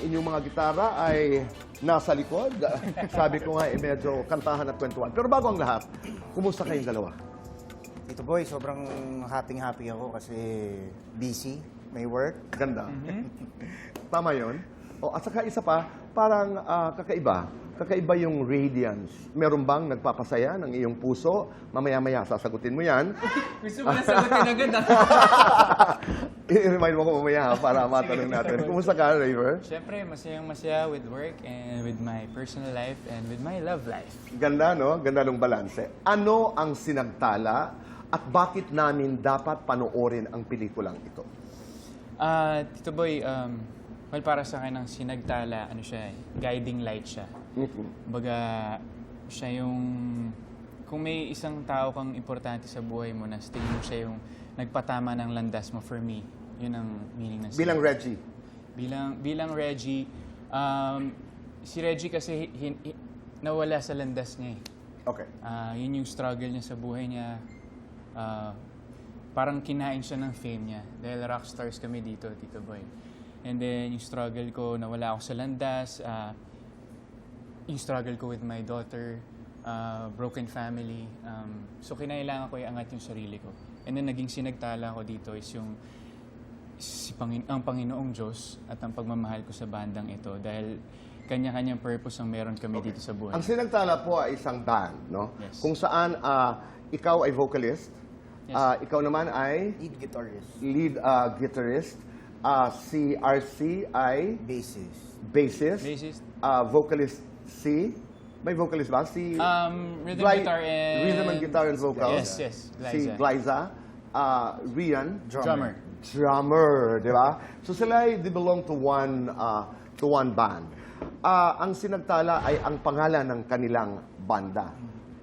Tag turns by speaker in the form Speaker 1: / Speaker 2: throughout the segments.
Speaker 1: inyong mga gitara ay nasa likod. Sabi ko nga, medyo kantahan at kwentuhan. Pero bago ang lahat, kumusta kayong dalawa?
Speaker 2: Ito boy, sobrang happy ako kasi busy, may work.
Speaker 1: Ganda. Tama yun. O, at saka isa pa, parang kakaiba. Kakaiba yung radiance. Meron bang nagpapasaya ng iyong puso? Mamaya-maya, sasagutin mo yan.
Speaker 3: Gusto mo na sagutin agad
Speaker 1: I-remind mo ko mamaya para matanong natin. Kumusta ka, Raver?
Speaker 3: Siyempre, masayang-masaya with work and with my personal life and with my love life.
Speaker 1: Ganda, no? Ganda ng balanse. Ano ang sinagtala at bakit namin dapat panoorin ang pelikulang ito?
Speaker 3: Tito Boy, well, para sa akin ang sinagtala, ano siya, guiding light siya. Baga, siya yung, kung may isang tao kang importante sa buhay mo na tingin mo siya yung nagpatama ng landas mo, for me, yun ang meaning ng
Speaker 1: Bilang Reggie.
Speaker 3: Bilang Reggie, si Reggie kasi nawala sa landas niya eh.
Speaker 1: Okay.
Speaker 3: Yun yung struggle niya sa buhay niya. Parang kinain siya ng fame niya. Dahil rockstars kami dito, Tito Boy. And then yung struggle ko, nawala ako sa landas. Yung struggle ko with my daughter, broken family. So kinailangan ko iangat yung sarili ko. And then naging sinagtala ko dito is yung ang Panginoong Diyos at ang pagmamahal ko sa bandang ito. Dahil kanya-kanyang purpose ang meron kami dito sa buhay.
Speaker 1: Ang sinagtala po ay isang band, no?
Speaker 3: Yes.
Speaker 1: Kung saan ikaw ay vocalist,
Speaker 3: Yes.
Speaker 1: ikaw naman ay
Speaker 2: Lead guitarist,
Speaker 1: lead guitarist, si RC ay
Speaker 2: bassist.
Speaker 3: Bassist.
Speaker 1: Vocalist si, may vocalist ba? Si
Speaker 3: Rhythm guitar and...
Speaker 1: Rhythm and guitar and vocals.
Speaker 3: Yes,
Speaker 1: Si
Speaker 3: Glyza.
Speaker 1: Glyza. Rian.
Speaker 3: Drummer.
Speaker 1: Drummer, di ba? So sila ay they belong to one band. Ang sinagtala ay ang pangalan ng kanilang banda.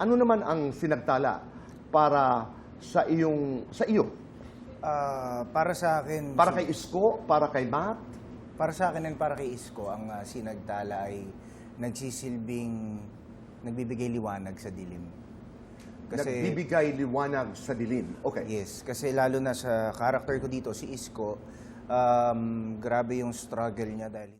Speaker 1: Ano naman ang sinagtala para sa iyo?
Speaker 2: Para sa akin,
Speaker 1: Para kay Isko, para kay Matt?
Speaker 2: para sa akin and para kay Isko, ang sinagtala ay nagsisilbing nagbibigay liwanag sa dilim.
Speaker 1: Nagbibigay liwanag sa dilim. Okay.
Speaker 2: Yes, kasi lalo na sa character ko dito, si Isko, grabe yung struggle niya dahil